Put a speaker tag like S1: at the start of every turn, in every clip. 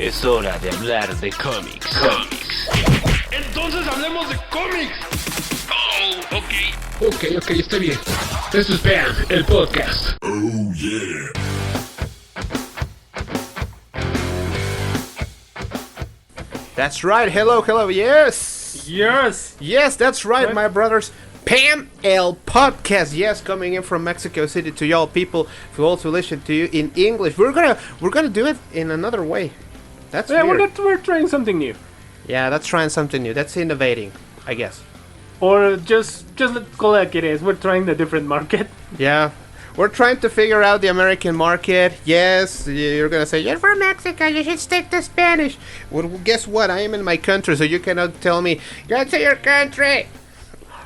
S1: Es hora de hablar de cómics.
S2: Entonces hablemos de cómics.
S1: Oh,
S2: Ok, está bien. Esto es BAM, el podcast.
S3: Oh yeah.
S4: That's right. Hello. Yes.
S2: Yes,
S4: That's right, my brothers. Pam El Podcast. Yes, coming in from Mexico City to y'all people who also listen to you in English. We're gonna do it in another way. That's weird.
S5: We're trying something new,
S4: Yeah, that's trying something new. That's innovating, I guess.
S5: or just call it like it is. We're trying a different market.
S4: Yeah. We're trying to figure out the American market. Yes, you're gonna say, you're from Mexico, you should stick to Spanish. Well, guess what? I am in my country, so you cannot tell me, go to your country.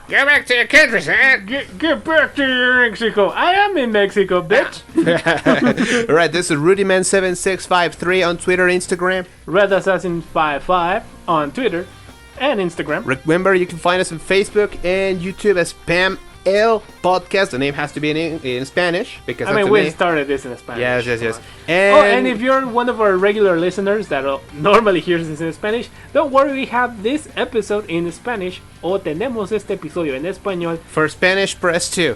S4: Go back to your country, son.
S5: Get back to your Mexico. I am in Mexico, bitch.
S4: Alright, this is RudyMan7653 on Twitter, Instagram.
S5: Red Assassin 55 on Twitter and Instagram.
S4: Remember, you can find us on Facebook and YouTube as Pam El Podcast. The name has to be in Spanish because
S5: I mean, we started this in Spanish.
S4: Yes.
S5: And if you're one of our regular listeners that normally hears this in Spanish, don't worry, we have this episode in Spanish. O tenemos este episodio en español.
S4: For Spanish, press 2.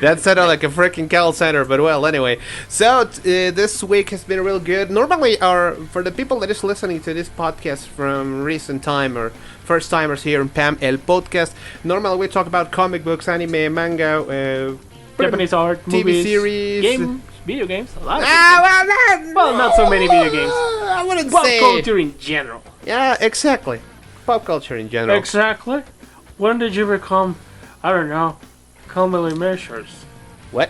S4: That sounded like a freaking call center, but well, anyway. So, this week has been real good. Normally, for the people that is listening to this podcast from recent time or first timers here in Pam El Podcast, normally we talk about comic books, anime, manga,
S5: Japanese art,
S4: TV
S5: movies,
S4: series,
S5: games, video games, a lot of
S4: well,
S5: not so many video games.
S4: I wouldn't
S5: Pop
S4: say
S5: culture in general.
S4: Yeah, exactly. Pop culture in general.
S5: Exactly. When did you become, I don't know, Commonly Measures?
S4: What?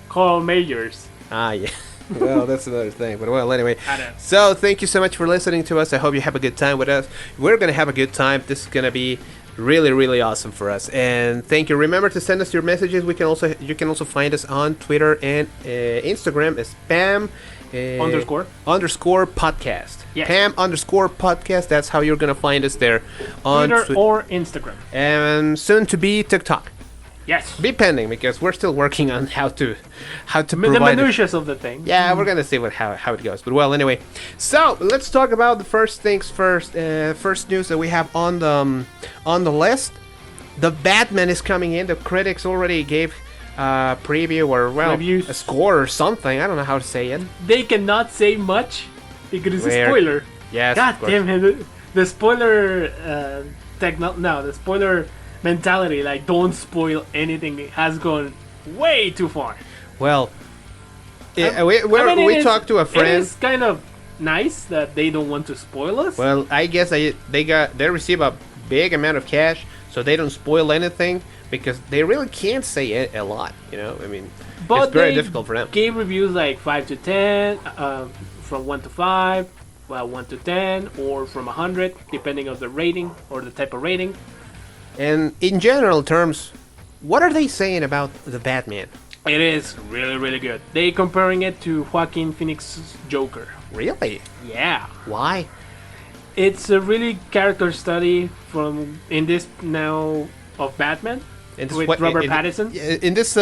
S5: Carl Majors.
S4: Ah, yeah. Well, that's another thing. But well, anyway.
S5: I know.
S4: So, thank you so much for listening to us. I hope you have a good time with us. We're going to have a good time. This is going to be really, really awesome for us. And thank you. Remember to send us your messages. You can also find us on Twitter and Instagram as Pam underscore podcast.
S5: Yes.
S4: Pam underscore podcast. That's how you're going to find us there on
S5: Twitter or Instagram.
S4: And soon to be TikTok.
S5: Yes.
S4: Be pending because we're still working on how to
S5: The
S4: provide
S5: minutiae of the thing.
S4: Yeah, we're gonna see how it goes. But well, anyway, so let's talk about the first things first. First news that we have on the list. The Batman is coming in. The critics already gave a preview or
S5: Reviews.
S4: A score or something. I don't know how to say it.
S5: They cannot say much because it's a spoiler.
S4: Yes.
S5: God damn it! The spoiler the spoiler mentality, like don't spoil anything, has gone way too far.
S4: Well, we talked to a friend.
S5: It's kind of nice that they don't want to spoil us.
S4: Well, I guess they receive a big amount of cash, so they don't spoil anything because they really can't say a lot. You know, I mean,
S5: but
S4: it's very difficult for them.
S5: Gave reviews like 5 to 10, from 1 to 5, 1 to 10, or from 100, depending on the rating or the type of rating.
S4: And in general terms, what are they saying about the Batman?
S5: It is really, really good. They comparing it to Joaquin Phoenix's Joker.
S4: Really?
S5: Yeah.
S4: Why?
S5: It's a really character study in this now of Batman with Robert Pattinson.
S4: In this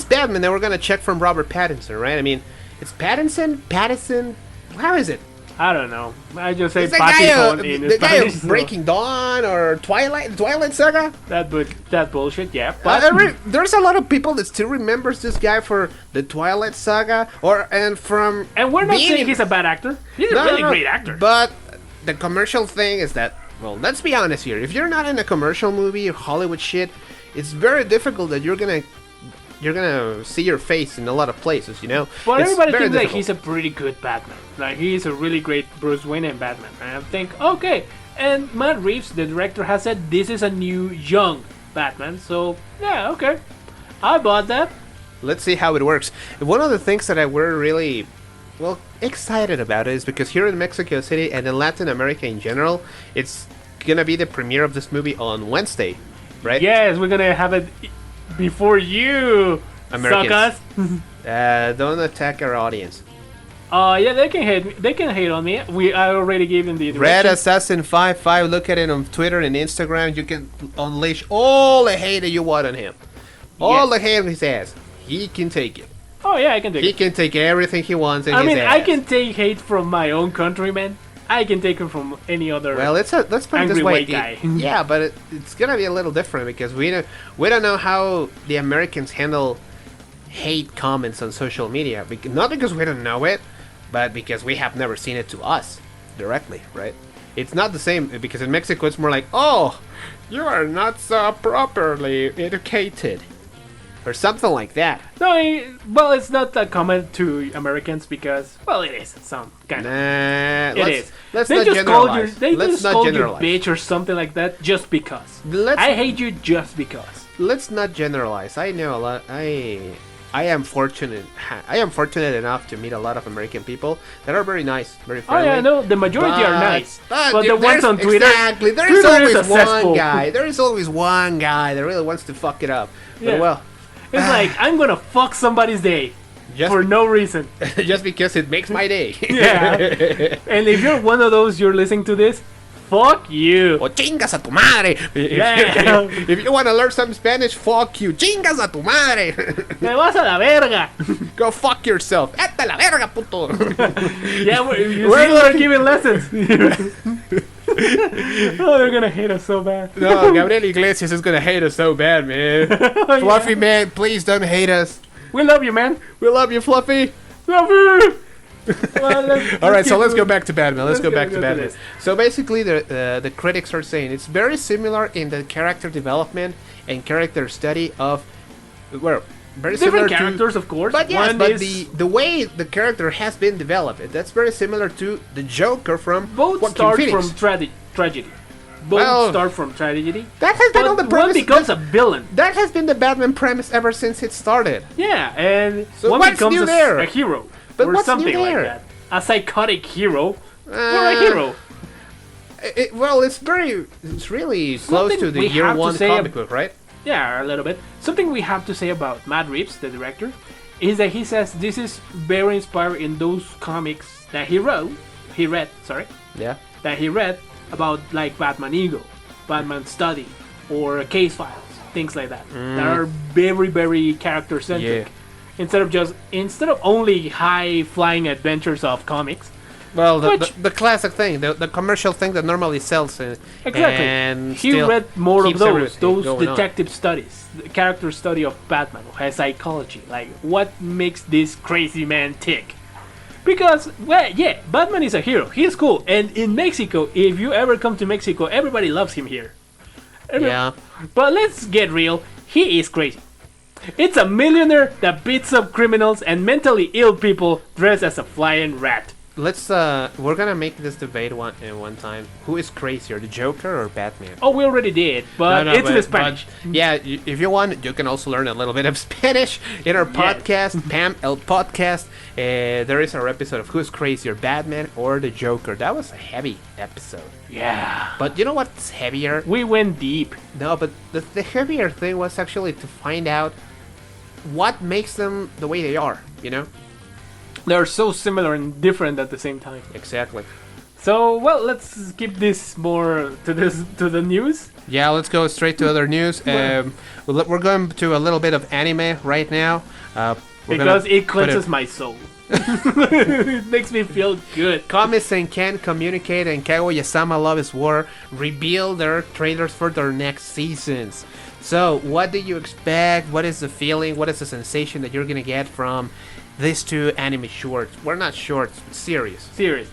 S4: Batman, then we're gonna check from Robert Pattinson, right? I mean, it's Pattinson. How is it?
S5: I don't know. I just say
S4: It's
S5: Pattinson in
S4: the guy
S5: Spanish.
S4: of Breaking Dawn or Twilight Saga.
S5: That bullshit, yeah.
S4: There's a lot of people that still remembers this guy for the Twilight Saga and
S5: we're not saying he's a bad actor. He's a really great actor.
S4: But the commercial thing is that, well, let's be honest here. If you're not in a commercial movie or Hollywood shit, it's very difficult that you're gonna see your face in a lot of places, you know.
S5: But
S4: it's
S5: everybody thinks
S4: difficult.
S5: that he's a pretty good Batman. Like, he's a really great Bruce Wayne and Batman. And I think, okay. And Matt Reeves, the director, has said this is a new, young Batman. So, yeah, okay. I bought that.
S4: Let's see how it works. One of the things that we're really, excited about is because here in Mexico City and in Latin America in general, it's gonna be the premiere of this movie on Wednesday, right?
S5: Yes, we're gonna have it before you,
S4: Americans.
S5: suckers.
S4: Don't attack our audience.
S5: Yeah, they can hate me. They can hate on me. I already gave them the
S4: Red
S5: directions.
S4: Assassin 55. Look at it on Twitter and Instagram. You can unleash all the hate that you want on him. All the hate he says. He can take it.
S5: Oh Oh yeah, I can take
S4: He
S5: it.
S4: can take everything he wants in
S5: I
S4: his
S5: mean,
S4: ass.
S5: I can take hate from my own countrymen. I can take it from any other.
S4: Well, let's put it
S5: Angry
S4: this way.
S5: white guy.
S4: Yeah, but it's gonna be a little different because we don't know how the Americans handle hate comments on social media. Not because we don't know it, but because we have never seen it to us directly, right? It's not the same because in Mexico it's more like, oh, you are not so properly educated, or something like that.
S5: No, well, it's not a comment to Americans because, well, it is some kind of.
S4: Nah,
S5: It is.
S4: Let's
S5: They
S4: not
S5: just called you.
S4: generalize.
S5: They
S4: Let's
S5: just
S4: not
S5: called you
S4: generalize.
S5: bitch or something like that just because.
S4: Let's-
S5: I hate you just because.
S4: Let's not generalize. I know a lot. I am fortunate. I am fortunate enough to meet a lot of American people that are very nice, very
S5: Oh
S4: friendly.
S5: yeah, no, the majority are nice, but the
S4: there's-
S5: ones on Twitter,
S4: exactly. There is
S5: Twitter is
S4: always
S5: a
S4: one
S5: cesspool.
S4: guy. There is always one guy that really wants to fuck it up.
S5: Yeah.
S4: But well,
S5: It's like I'm gonna fuck somebody's day
S4: just
S5: for no reason.
S4: just because it makes my day.
S5: Yeah. And if you're one of those, you're listening to this, fuck you.
S4: O chingas a tu madre.
S5: Yeah.
S4: If you want to learn some Spanish, fuck you. Chingas a tu madre.
S5: Me vas a la verga.
S4: Go fuck yourself. Esta la verga, puto.
S5: Yeah, you
S4: We're
S5: see, we're
S4: looking-
S5: giving lessons. Oh, they're gonna hate us so bad.
S4: No, Gabriel Iglesias is gonna hate us so bad, man. Fluffy man, please don't hate us.
S5: We love you, man.
S4: We love you, Fluffy.
S5: Love you. Well,
S4: All right, so
S5: keep
S4: let's go
S5: moving.
S4: back to Batman. Let's go back to
S5: go
S4: Batman.
S5: this.
S4: So basically, the critics are saying it's very similar in the character development and character study of, well, very similar
S5: Different characters,
S4: to,
S5: of course.
S4: but yes,
S5: One
S4: but
S5: is
S4: the way the character has been developed, that's very similar to the Joker from
S5: both
S4: Joaquin
S5: start
S4: Phoenix.
S5: from tragedy. Both
S4: Well,
S5: start from tragedy.
S4: That has been on the
S5: But one
S4: premise.
S5: becomes a villain.
S4: That has been the Batman premise ever since it started.
S5: Yeah, and
S4: So
S5: one
S4: what's
S5: becomes
S4: new there?
S5: a hero.
S4: But
S5: or
S4: what's new
S5: something
S4: there?
S5: like that. A psychotic hero. Or
S4: Uh,
S5: a hero.
S4: Well, it's really close
S5: Something
S4: to the
S5: we
S4: year
S5: have to
S4: one
S5: say
S4: comic book, right?
S5: Yeah, a little bit. Something we have to say about Matt Reeves, the director, is that he says this is very inspired in those comics that he read
S4: Yeah.
S5: about like Batman Ego, Batman Study, or Case Files, things like that. That are very, very character centric.
S4: Yeah.
S5: Instead of only high flying adventures of comics.
S4: Well,
S5: Which-
S4: the classic thing, the commercial thing that normally sells.
S5: Exactly.
S4: And
S5: He
S4: still
S5: read more of
S4: keeps
S5: those
S4: everything going on.
S5: detective studies, the character study of Batman, his psychology, like what makes this crazy man tick. Because, well, yeah, Batman is a hero. He's cool. And in Mexico, if you ever come to Mexico, everybody loves him here.
S4: Yeah.
S5: But let's get real. He is crazy. It's a millionaire that beats up criminals and mentally ill people dressed as a flying rat.
S4: Let's we're gonna make this debate one time. Who is crazier, the Joker or Batman?
S5: Oh, we already did, but it's in Spanish.
S4: Yeah, if you want, you can also learn a little bit of Spanish in our podcast, Pam El Podcast. There is our episode of Who's Crazier, Batman or the Joker. That was a heavy episode.
S5: Yeah.
S4: But you know what's heavier?
S5: We went deep.
S4: No, but the heavier thing was actually to find out what makes them the way they are, you know?
S5: They're so similar and different at the same time.
S4: Exactly.
S5: So, well, let's keep this more to the news.
S4: Yeah, let's go straight to other news. We're going to a little bit of anime right now.
S5: Because it cleanses my soul. It makes me feel good.
S4: Komi-san can communicate and Kaguya-sama Love is War reveal their trailers for their next seasons. So, what do you expect? What is the feeling? What is the sensation that you're gonna get from these two anime shorts? Well, not shorts, series.
S5: Serious.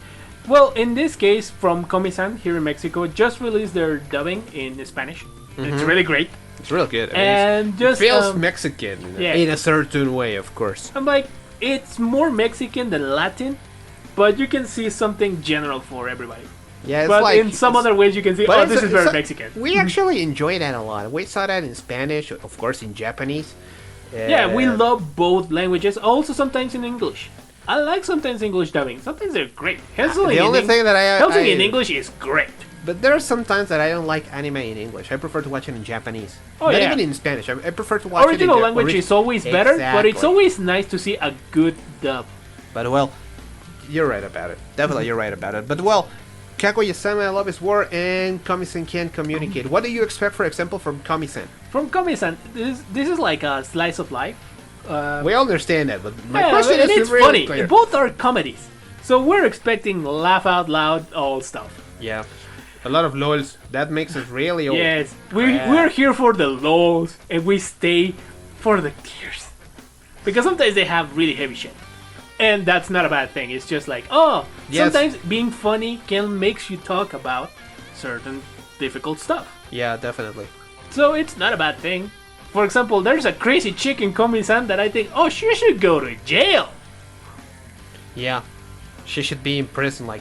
S5: Well, in this case, from Komi-san here in Mexico, just released their dubbing in Spanish. It's really great.
S4: It's real good. I mean,
S5: And
S4: it
S5: just
S4: feels Mexican
S5: yeah.
S4: in a certain way, of course.
S5: I'm like, it's more Mexican than Latin, but you can see something general for everybody.
S4: Yeah, it's
S5: But
S4: like
S5: in some other ways, you can see,
S4: but
S5: oh,
S4: it's
S5: this
S4: a-
S5: is very
S4: it's a-
S5: Mexican.
S4: We actually enjoy that a lot. We saw that in Spanish, of course, in Japanese.
S5: Yeah, we love both languages. Also, sometimes in English. I like sometimes English dubbing. Sometimes they're great. Helsing
S4: The only thing that
S5: Helsing in English is great.
S4: But there are some times that I don't like anime in English. I prefer to watch it in Japanese.
S5: Oh,
S4: Not
S5: yeah.
S4: even in Spanish. I prefer to watch
S5: Original
S4: it in
S5: language is always better, but it's
S4: Exactly.
S5: always nice to see a good dub.
S4: But well, you're right about it. Definitely, you're right about it. But well, Kaguya-sama Love is War and Komi-san can communicate. What do you expect, for example, from Komi-san?
S5: From Komi-san, this is like a slice of life
S4: We understand that, but my
S5: Yeah,
S4: question
S5: and
S4: is
S5: it's
S4: really
S5: funny.
S4: clear.
S5: Both are comedies, so we're expecting laugh out loud all stuff.
S4: Yeah, a lot of lols. That makes us really old.
S5: Yes, we're here for the lows, and we stay for the tears, because sometimes they have really heavy shit, and that's not a bad thing. It's just like, oh,
S4: Yes.
S5: sometimes being funny can makes you talk about certain difficult stuff.
S4: Yeah, definitely.
S5: So it's not a bad thing. For example, there's a crazy chick in Komi-san that I think, oh, she should go to jail.
S4: Yeah, she should be in prison like.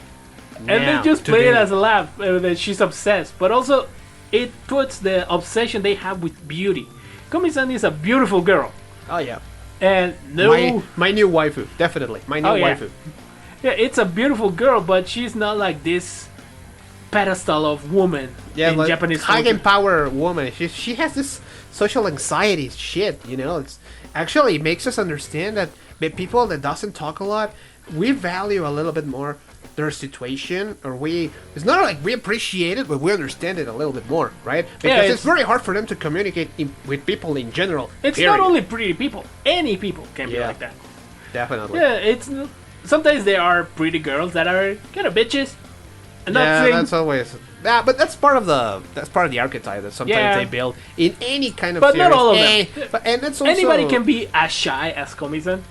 S5: And they just play it as a laugh that she's obsessed. But also, it puts the obsession they have with beauty. Komi-san is a beautiful girl.
S4: Oh yeah.
S5: And no...
S4: My new waifu, definitely. My new
S5: yeah.
S4: waifu.
S5: Yeah, it's a beautiful girl, but she's not like this pedestal of woman in
S4: like
S5: Japanese
S4: high
S5: culture.
S4: in power woman. She has this social anxiety shit. You know, it's actually it makes us understand that the people that doesn't talk a lot, we value a little bit more their situation, or it's not like we appreciate it, but we understand it a little bit more, right? Because it's very hard for them to communicate with people in general.
S5: It's
S4: period.
S5: not only pretty people; any people can be like that.
S4: Definitely.
S5: Yeah, it's sometimes there are pretty girls that are kind of bitches. I'm not
S4: Yeah,
S5: saying,
S4: that's always. Yeah, but that's part of the archetype that sometimes
S5: Yeah.
S4: they build in any kind of.
S5: But
S4: series.
S5: not all of them.
S4: And that's also,
S5: anybody can be as shy as Komi-san,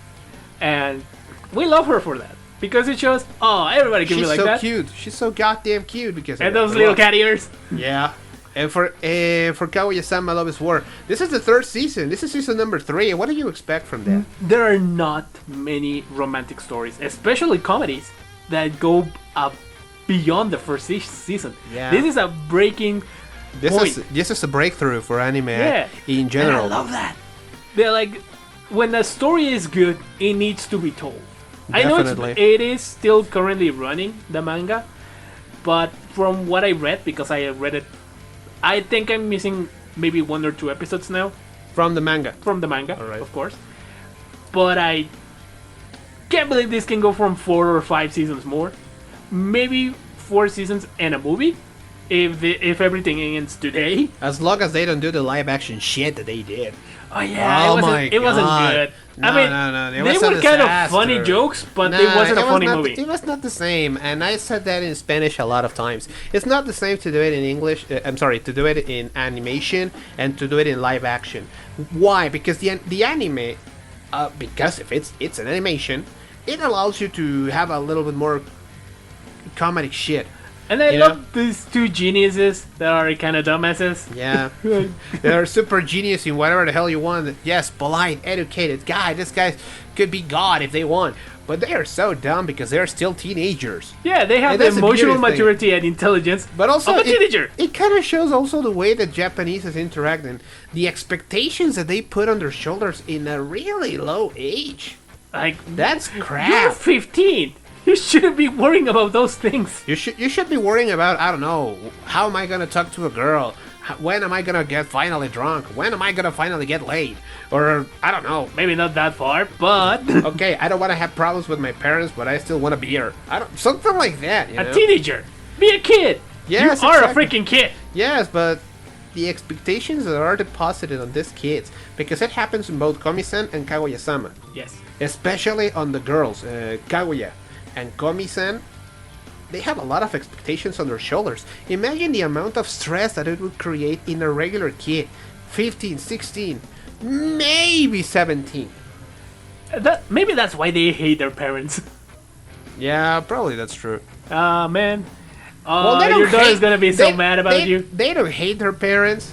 S5: and we love her for that because it shows. Oh, everybody can
S4: She's
S5: be like
S4: so
S5: that.
S4: cute. She's so goddamn cute because.
S5: And
S4: of
S5: those
S4: that.
S5: little cat ears.
S4: Yeah. And for Kaguya-sama, Love is War. This is the third season. This is season number 3. What do you expect from that?
S5: There are not many romantic stories, especially comedies, that go up beyond the first season.
S4: Yeah.
S5: This is a breaking point.
S4: This is a breakthrough for anime
S5: Yeah.
S4: in general.
S5: And I love that. They're like, when a story is good, it needs to be told. I know
S4: Definitely.
S5: it is still currently running, the manga, but from what I read, because I read it, I think I'm missing maybe 1 or 2 episodes now
S4: From the manga.
S5: from the manga,
S4: Alright.
S5: of course. But I can't believe this can go from 4 or 5 seasons more. Maybe 4 seasons and a movie, if everything ends today.
S4: As long as they don't do the live action shit that they did.
S5: Oh yeah,
S4: Oh
S5: it wasn't
S4: God.
S5: good.
S4: No,
S5: I mean,
S4: no. It
S5: they
S4: was a
S5: were kind of
S4: disaster.
S5: funny jokes, but
S4: Nah,
S5: it wasn't a
S4: was
S5: funny
S4: not-
S5: movie.
S4: It was not the same, and I said that in Spanish a lot of times. It's not the same to do it in English. I'm sorry, to do it in animation and to do it in live action. Why? Because the anime, because if it's an animation, it allows you to have a little bit more comedic shit.
S5: And I
S4: You
S5: love
S4: know?
S5: these 2 geniuses that are kind of dumbasses.
S4: Yeah, they're super genius in whatever the hell you want. Yes, polite, educated guy. This guy could be God if they want, but they are so dumb because they're still teenagers.
S5: Yeah, they have
S4: And
S5: the
S4: that's the
S5: emotional
S4: beauty thing.
S5: maturity and intelligence
S4: But also,
S5: of a teenager.
S4: it kind of shows also the way that Japanese is interacting, the expectations that they put on their shoulders in a really low age.
S5: Like,
S4: That's
S5: you're
S4: crap.
S5: 15. You shouldn't be worrying about those things.
S4: You should be worrying about, I don't know, how am I gonna talk to a girl? When am I gonna get finally drunk? When am I gonna finally get laid? Or I don't know.
S5: Maybe not that far, but
S4: Okay, I don't want to have problems with my parents, but I still want a beer. I don't something like that. You know?
S5: a teenager. Be a kid.
S4: Yes,
S5: you are
S4: exactly.
S5: a freaking kid.
S4: Yes, but the expectations that are deposited on these kids, because it happens in both Komi-san and Kaguya-sama,
S5: Yes.
S4: especially on the girls, Kaguya and Komi-san, they have a lot of expectations on their shoulders. Imagine the amount of stress that it would create in a regular kid, 15, 16, maybe 17.
S5: Maybe that's why they hate their parents.
S4: Yeah, probably that's true.
S5: Ah, man.
S4: They don't
S5: Your daughter's
S4: hate-
S5: gonna be so mad about you.
S4: They don't hate their parents,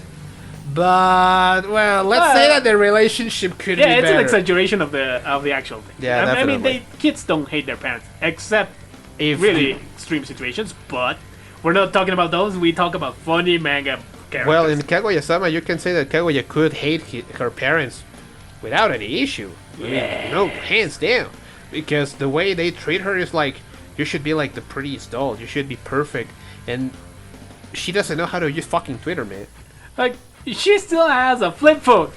S4: but well, let's say that their relationship could
S5: Yeah,
S4: be
S5: it's
S4: better.
S5: an exaggeration of the actual thing.
S4: Yeah,
S5: I mean,
S4: definitely.
S5: kids don't hate their parents, except
S4: If
S5: really extreme situations. But we're not talking about those. We talk about funny manga characters.
S4: Well, in Kaguya-sama, you can say that Kaguya could hate her parents without any issue. I mean,
S5: Yeah.
S4: no, hands down. Because the way they treat her is like, you should be like the prettiest doll. You should be perfect. And she doesn't know how to use fucking Twitter, man.
S5: Like, she still has a flip phone.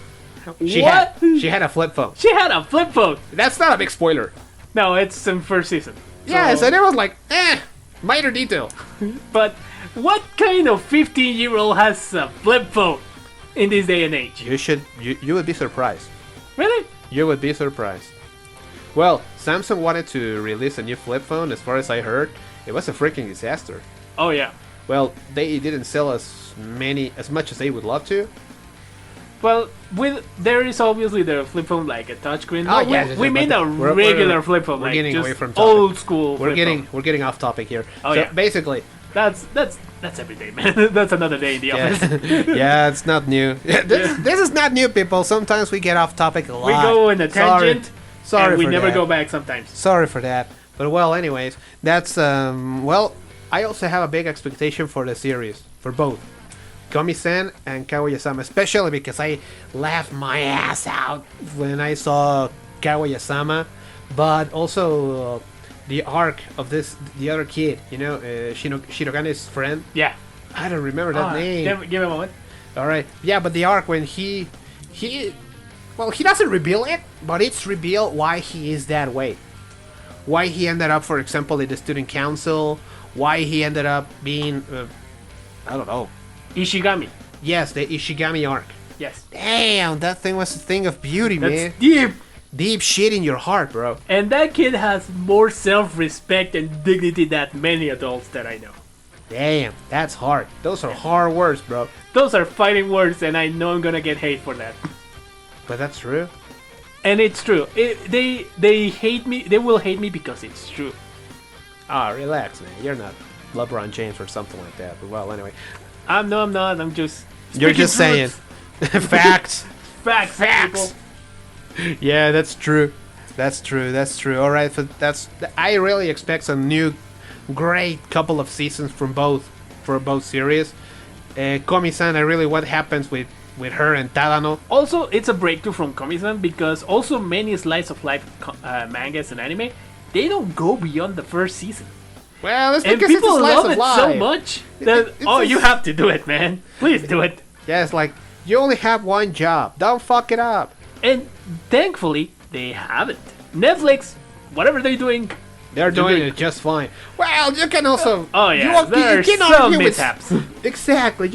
S4: She
S5: What?
S4: She had a flip phone.
S5: She had a flip phone.
S4: That's not a big spoiler.
S5: No, it's in first season.
S4: Yes,
S5: So-
S4: and it was like, minor detail.
S5: But what kind of 15-year-old has a flip phone in this day and age?
S4: You would be surprised.
S5: Really?
S4: You would be surprised. Well, Samsung wanted to release a new flip phone. As far as I heard, it was a freaking disaster.
S5: Oh yeah.
S4: Well, they didn't sell as much as they would love to.
S5: Well, there is obviously the flip phone like a touchscreen.
S4: Oh,
S5: No,
S4: yeah,
S5: we mean a regular flip phone,
S4: we're
S5: like
S4: getting
S5: just
S4: away from topic.
S5: old school.
S4: We're
S5: flip phone.
S4: getting off topic here.
S5: Oh,
S4: so
S5: yeah.
S4: basically,
S5: That's every day, man. That's another day in the office.
S4: yeah, it's not new. This is not new, people. Sometimes we get off topic a lot.
S5: We go in a tangent,
S4: Sorry
S5: and we
S4: for
S5: never
S4: that.
S5: go back sometimes.
S4: Sorry for that. But well, anyways, that's well, I also have a big expectation for the series, for both Komi-san and Kaguya-sama, especially because I laughed my ass out when I saw Kaguya-sama, but also the arc of the other kid, Shirogane's friend.
S5: Yeah.
S4: I don't remember that name.
S5: Give me a moment.
S4: All right, yeah, but the arc when he doesn't reveal it, but it's revealed why he is that way. Why he ended up, for example, in the student council. Why he ended up being, I don't know.
S5: Ishigami.
S4: Yes, the Ishigami arc.
S5: Yes.
S4: Damn, that thing was a thing of beauty,
S5: That's
S4: man.
S5: deep.
S4: Deep shit in your heart, bro.
S5: And that kid has more self-respect and dignity than many adults that I know.
S4: Damn, that's hard. Those are hard words, bro.
S5: Those are fighting words, and I know I'm gonna get hate for that.
S4: But that's true.
S5: And it's true. They hate me. They will hate me because it's true.
S4: Ah, relax, man. You're not LeBron James or something like that. But well, anyway.
S5: I'm not. I'm just.
S4: You're just saying. Facts.
S5: Facts.
S4: Facts. Yeah, that's true. That's true. All right, so I really expect some new, great couple of seasons for both series. Komi-san, I really what happens with her and Tadano.
S5: Also, it's a breakthrough from Komi-san because also many slice of life mangas and anime, they don't go beyond the first season.
S4: Well, that's
S5: And
S4: because
S5: people
S4: it's a slice
S5: love
S4: of
S5: it
S4: life.
S5: so much that you have to do it, man. Please do it.
S4: Yeah, it's like you only have one job. Don't fuck it up.
S5: And thankfully, they haven't. Netflix, whatever they're doing,
S4: They're doing it just fine. Well, you can also.
S5: oh yeah, there are some
S4: argue
S5: mishaps.
S4: Exactly.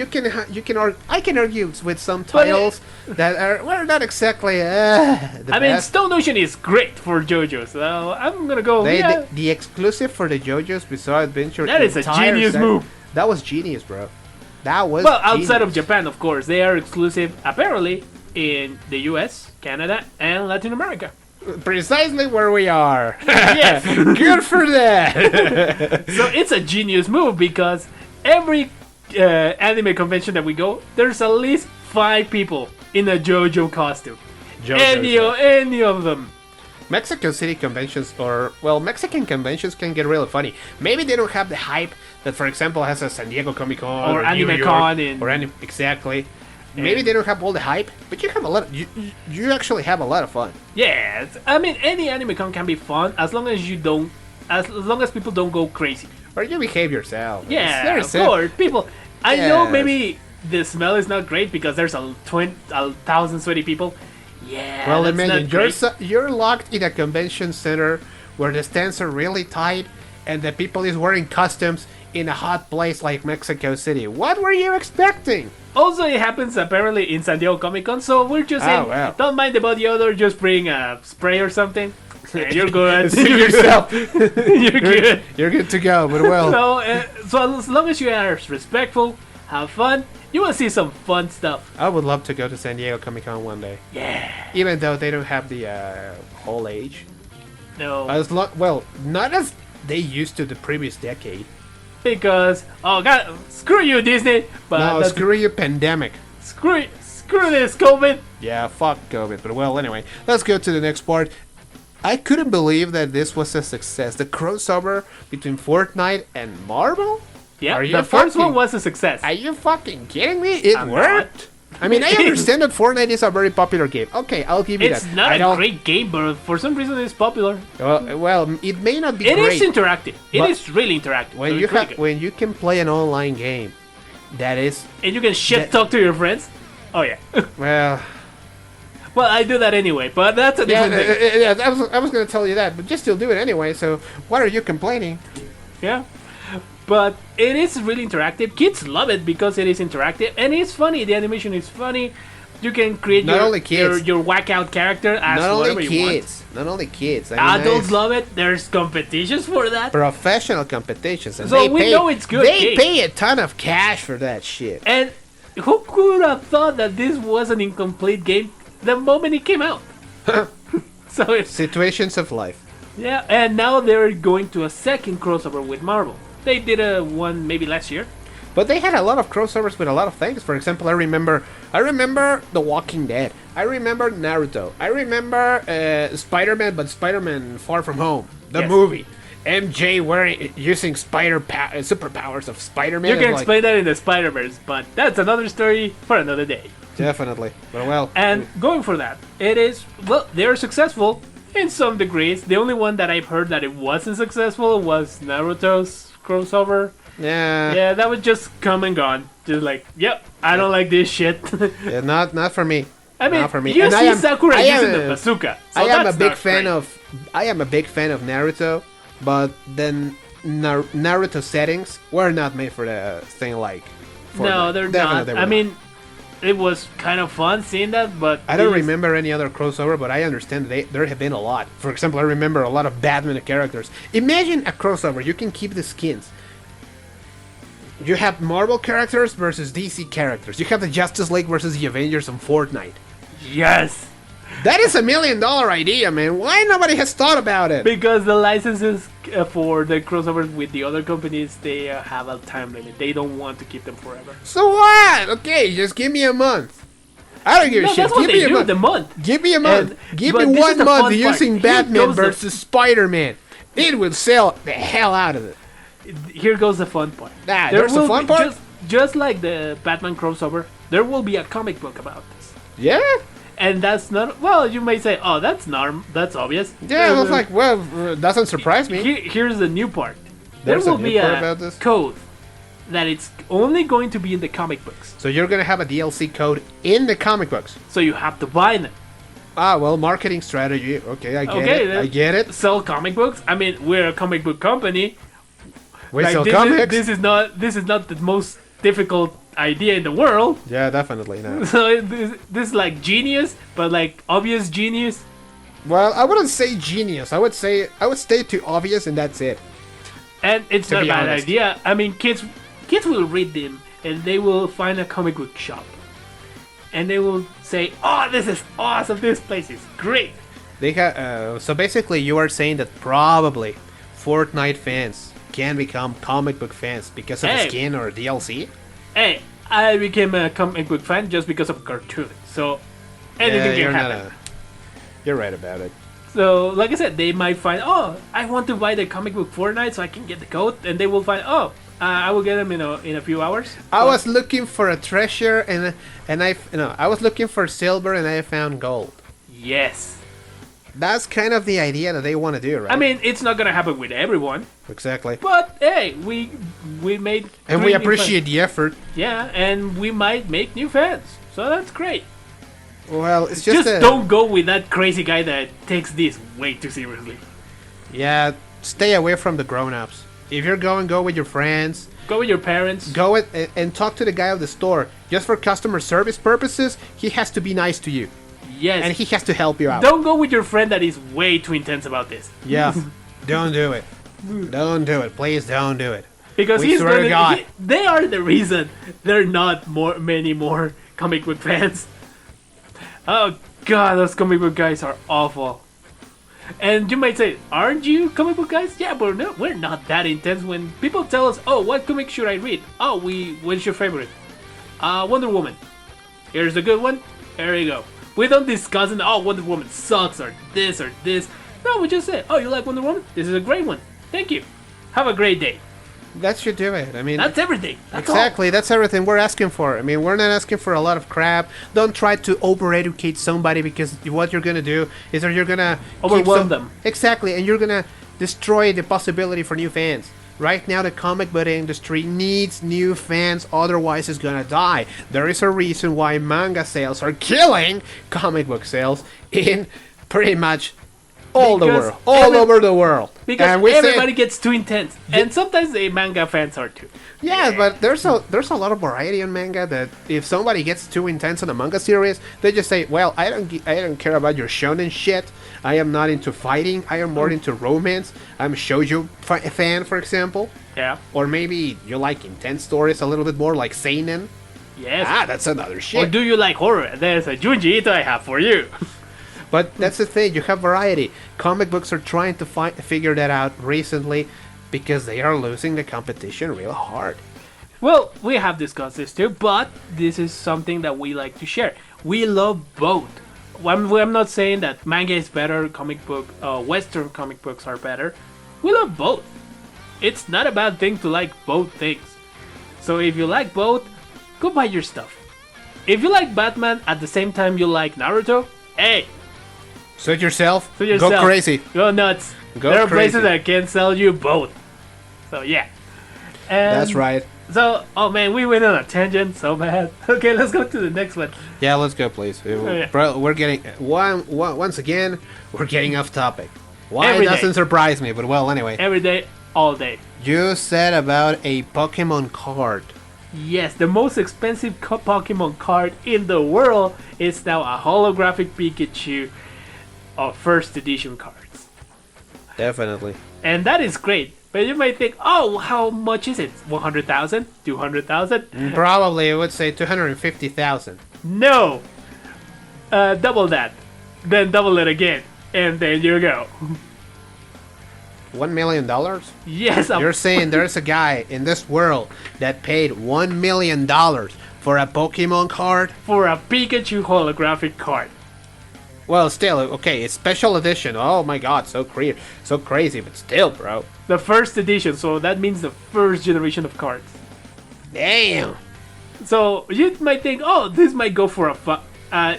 S4: I can argue with some titles that are not exactly the
S5: I mean,
S4: best.
S5: Stone Ocean is great for JoJo, so I'm gonna go.
S4: The exclusive for the JoJo's Bizarre Adventure.
S5: That is a
S4: entire
S5: genius
S4: set-
S5: move.
S4: That was genius, bro. That was.
S5: Well, outside of
S4: genius.
S5: Japan, of course, they are exclusive apparently in the US, Canada, and Latin America.
S4: Precisely where we are.
S5: Yes.
S4: Good for that.
S5: So it's a genius move because every anime convention that we go, there's at least 5 people in a JoJo costume. Any of them.
S4: Mexico City conventions, Mexican conventions can get really funny. Maybe they don't have the hype that, for example, has a San Diego Comic Con
S5: Or
S4: New
S5: Anime
S4: York,
S5: Con in-
S4: or exactly. Maybe they don't have all the hype, but you have a lot. You actually have a lot of fun.
S5: Yeah, I mean, any anime con can be fun as long as people don't go crazy.
S4: Or you behave yourself.
S5: Yeah,
S4: It's
S5: of
S4: very
S5: course. People, I know
S4: Yes.
S5: maybe the smell is not great because there's 1,000 sweaty people. Yeah.
S4: Well,
S5: that's
S4: imagine
S5: not great.
S4: you're locked in a convention center where the stands are really tight and the people is wearing costumes in a hot place like Mexico City. What were you expecting?
S5: Also, it happens apparently in San Diego Comic Con, so we're just saying,
S4: wow.
S5: don't mind the body odor, just bring a spray or something. And you're good.
S4: See yourself.
S5: You're good.
S4: You're good to go. But well,
S5: So as long as you are respectful, have fun, you will see some fun stuff.
S4: I would love to go to San Diego Comic Con one day.
S5: Yeah.
S4: Even though they don't have the whole age.
S5: No.
S4: Not as they used to the previous decade.
S5: Because, oh god, screw you, Disney. But
S4: No,
S5: that's-
S4: screw you, pandemic.
S5: screw this, COVID.
S4: Yeah, fuck COVID. But well, anyway, let's go to the next part. I couldn't believe that this was a success. The crossover between Fortnite and Marvel?
S5: Yeah,
S4: Are you
S5: the first
S4: fucking-
S5: one was a success.
S4: Are you fucking kidding me? It
S5: I'm
S4: worked. I mean, I understand that Fortnite is a very popular game. Okay, I'll give you
S5: It's
S4: that.
S5: not
S4: I
S5: a
S4: don't-
S5: great game, but for some reason it's popular.
S4: Well, it may not be
S5: It
S4: great.
S5: is interactive. It
S4: But
S5: is really interactive.
S4: when
S5: so
S4: you
S5: it's really good.
S4: when you can play an online game, that is
S5: And you can shit talk to your friends. Oh yeah.
S4: well.
S5: Well, I do that anyway, but that's a
S4: Yeah,
S5: different thing.
S4: I was gonna tell you that, but you still do it anyway. So what are you complaining?
S5: Yeah. But it is really interactive. Kids love it because it is interactive and it's funny. The animation is funny. You can create
S4: Not only kids.
S5: your whack out character as
S4: Not
S5: whatever
S4: only
S5: you want.
S4: kids. Not only kids. I mean,
S5: Adults love it. There's competitions for that.
S4: professional competitions. And
S5: So
S4: they
S5: we
S4: pay,
S5: know it's good
S4: They
S5: game.
S4: pay a ton of cash for that shit.
S5: And who could have thought that this was an incomplete game the moment it came out? So it's
S4: Situations of life.
S5: yeah, and now they're going to a second crossover with Marvel. They did a one maybe last year.
S4: But they had a lot of crossovers with a lot of things. For example, I remember The Walking Dead. I remember Naruto. I remember Spider-Man, but Spider-Man Far From Home, the
S5: Yes.
S4: movie. MJ using superpowers of Spider-Man.
S5: You can
S4: and, like,
S5: explain that in the Spider-Verse, but that's another story for another day.
S4: Definitely. But well,
S5: And going for that, it is, well, they're successful in some degrees. The only one that I've heard that it wasn't successful was Naruto's crossover.
S4: yeah,
S5: Yeah, that was just come and gone. Just like, yep, I don't like this shit.
S4: yeah, not for me.
S5: I mean,
S4: Not for me.
S5: you
S4: And
S5: see Sakura using the
S4: a-
S5: bazooka. So
S4: I am a
S5: that's
S4: big
S5: not
S4: fan
S5: great.
S4: of. I am a big fan of Naruto, but then Naruto settings were not made for the thing like.
S5: No,
S4: Fortnite.
S5: they're
S4: Definitely
S5: not.
S4: they were
S5: I
S4: not.
S5: mean, it was kind of fun seeing that, but
S4: I don't
S5: these-
S4: remember any other crossover, but I understand there have been a lot. For example, I remember a lot of Batman characters. Imagine a crossover. You can keep the skins. You have Marvel characters versus DC characters. You have the Justice League versus the Avengers on Fortnite.
S5: Yes,
S4: That is $1 million idea, man. Why nobody has thought about it?
S5: because the licenses for the crossovers with the other companies, they have a time limit. They don't want to keep them forever.
S4: So what? Okay, just give me a month. I don't give a
S5: No,
S4: shit.
S5: that's what
S4: Give
S5: they
S4: me a
S5: do.
S4: month.
S5: The month.
S4: Give me a month.
S5: And-
S4: Give
S5: but
S4: me
S5: this is
S4: 1
S5: the
S4: month
S5: fun part.
S4: using
S5: Here
S4: Batman
S5: goes the-
S4: versus Spider-Man. It will sell the hell out of it.
S5: Here goes the fun part.
S4: Nah, there's the
S5: will
S4: fun
S5: be-
S4: part?
S5: Just like the Batman crossover, there will be a comic book about this.
S4: Yeah?
S5: And that's not, well, you may say, oh, that's obvious.
S4: Yeah, I was like, well, doesn't surprise me.
S5: Here's the new part.
S4: There's
S5: there
S4: a
S5: will
S4: new
S5: be
S4: part
S5: a
S4: about this?
S5: code that it's only going to be in the comic books.
S4: So you're gonna have a DLC code in the comic books.
S5: So you have to buy them.
S4: Ah, well, marketing strategy. Okay, I get
S5: Okay,
S4: it.
S5: then-
S4: I get it.
S5: Sell comic books. I mean, we're a comic book company.
S4: We
S5: Like,
S4: sell
S5: this
S4: comics.
S5: Is, this is not the most difficult idea in the world.
S4: Yeah, definitely not.
S5: So this is like genius, but like obvious genius.
S4: Well, I wouldn't say genius. I would stay too obvious, and that's it.
S5: And it's
S4: To
S5: not a
S4: be
S5: bad
S4: honest.
S5: idea. I mean, kids will read them, and they will find a comic book shop, and they will say, "Oh, this is awesome! This place is great."
S4: They so basically, you are saying that probably Fortnite fans can become comic book fans because of
S5: Hey.
S4: a skin or DLC.
S5: Hey, I became a comic book fan just because of cartoons. So anything can
S4: you're
S5: happen.
S4: You're right about it.
S5: So, like I said, they might find, oh, I want to buy the comic book Fortnite so I can get the code, and they will find, oh, I will get them in a few hours.
S4: I was looking for a treasure, and I was looking for silver, and I found gold.
S5: Yes.
S4: That's kind of the idea that they want to do, right?
S5: I mean, it's not gonna happen with everyone,
S4: exactly.
S5: but hey, we made
S4: And
S5: three
S4: we
S5: new
S4: appreciate the effort.
S5: fans. Yeah, and we might make new fans, so that's great.
S4: Well, it's
S5: Just
S4: just,
S5: don't go with that crazy guy that takes this way too seriously.
S4: Yeah, stay away from the grown-ups. If you're going, go with your friends.
S5: Go with your parents.
S4: Go and talk to the guy at the store. Just for customer service purposes, he has to be nice to you,
S5: Yes.
S4: and he has to help you out.
S5: Don't go with your friend that is way too intense about this.
S4: Yeah, don't do it. Don't do it. Please don't do it.
S5: Because
S4: We
S5: he's
S4: swear to God.
S5: they are the reason there are not many more comic book fans. Oh god, those comic book guys are awful. And you might say, aren't you comic book guys? Yeah, but no, we're not that intense. When people tell us, oh, what comic should I read? Oh, what's your favorite? Wonder Woman. Here's a good one. There you go. We don't discuss it, oh, Wonder Woman sucks, or this, or this. No, we just say, oh, you like Wonder Woman? This is a great one. Thank you. Have a great day.
S4: That should do it. I mean,
S5: That's everything. That's all.
S4: exactly. That's everything we're asking for. I mean, we're not asking for a lot of crap. Don't try to over-educate somebody, because what you're gonna do is that you're gonna keep
S5: Overwhelm them.
S4: Exactly, and you're gonna destroy the possibility for new fans. Right now, the comic book industry needs new fans, otherwise it's gonna die. There is a reason why manga sales are killing comic book sales in pretty much All the
S5: Because
S4: world. All over the world.
S5: Because
S4: And we
S5: everybody
S4: say,
S5: gets too intense, and sometimes the manga fans are too.
S4: yeah, but there's a lot of variety in manga that if somebody gets too intense on a manga series, they just say, well, I don't care about your shonen shit. I am not into fighting. I am more into romance. I'm a shoujo fan, for example.
S5: Yeah.
S4: Or maybe you like intense stories a little bit more, like seinen.
S5: Yes.
S4: Ah, that's another
S5: Or
S4: shit.
S5: do you like horror? There's a Junji Ito I have for you.
S4: But that's the thing, you have variety. Comic books are trying to figure that out recently because they are losing the competition real hard.
S5: Well, we have discussed this too, but this is something that we like to share. We love both. I'm not saying that manga is better, Western comic books are better. We love both. It's not a bad thing to like both things. So if you like both, go buy your stuff. If you like Batman at the same time you like Naruto, hey,
S4: Suit yourself,
S5: to yourself.
S4: go crazy.
S5: Go nuts.
S4: Go
S5: there are
S4: crazy.
S5: places that can sell you both. So yeah. And
S4: That's right.
S5: So, oh man, we went on a tangent so bad. Okay, let's go to the next one.
S4: Yeah, let's go, please.
S5: yeah.
S4: Bro, we're getting once again. We're getting off topic. Why
S5: Every
S4: doesn't
S5: day.
S4: surprise me? But well, anyway,
S5: Every day, all day.
S4: you said about a Pokemon card.
S5: Yes, the most expensive Pokemon card in the world is now a holographic Pikachu of first edition cards.
S4: Definitely.
S5: And that is great. But you might think, oh, how much is it? 100,000? 200,000?
S4: Probably, I would say 250,000.
S5: No! Double that. Then double it again. And there you go.
S4: $1 million?
S5: Yes,
S4: You're saying there's a guy in this world that paid $1 million for a Pokemon card?
S5: for a Pikachu holographic card.
S4: Well, still, okay, it's special edition. Oh my god, so crazy, but still, bro.
S5: The first edition, so that means the first generation of cards.
S4: Damn.
S5: So you might think, oh, this might go for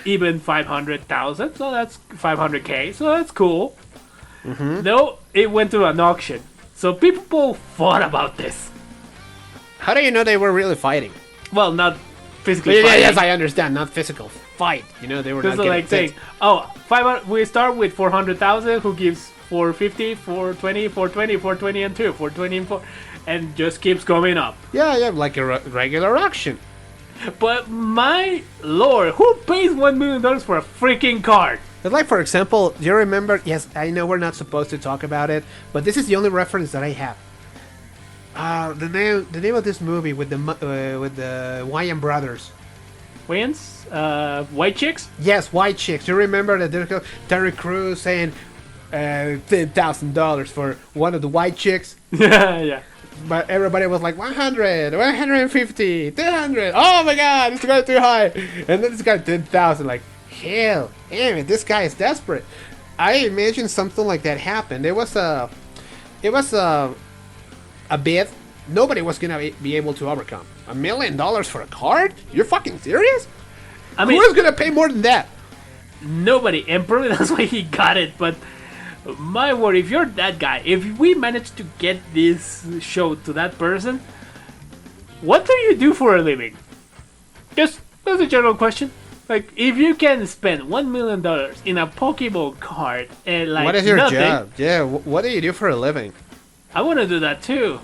S5: even 500,000, so that's 500k, so that's cool. No, it went to an auction, so people thought about this.
S4: How do you know they were really fighting?
S5: Well, not physically
S4: Yeah,
S5: fighting.
S4: yes, I understand, not physical fight. You know, they were not
S5: Just
S4: getting
S5: like saying,
S4: hit.
S5: oh, 500, we start with 400,000, who gives 450, 420, 420, 420, and 2, 420 and 4, and just keeps going up.
S4: Yeah, like a regular auction.
S5: But my lord, who pays $1 million for a freaking card?
S4: But like, for example, do you remember? Yes, I know we're not supposed to talk about it, but this is the only reference that I have. The name of this movie with the Wayans brothers.
S5: Wins? White chicks?
S4: Yes, White Chicks. You remember that there's Terry Crews saying $10,000 for one of the White Chicks?
S5: Yeah.
S4: But everybody was like 100, 150, 200. Oh my god, it's going too high. And then this guy 10,000. Like, hell, damn it, this guy is desperate. I imagine something like that happened. It was a bid nobody was gonna be able to overcome. $1 million for a card? You're fucking serious?
S5: I mean,
S4: Who's gonna pay more than that?
S5: nobody, and probably that's why he got it, but my word, if you're that guy, if we manage to get this show to that person, what do you do for a living? Just, that's a general question. Like, if you can spend $1 million in a Pokemon card and like
S4: What is your
S5: nothing,
S4: job? Yeah, what do you do for a living?
S5: I want to do that too.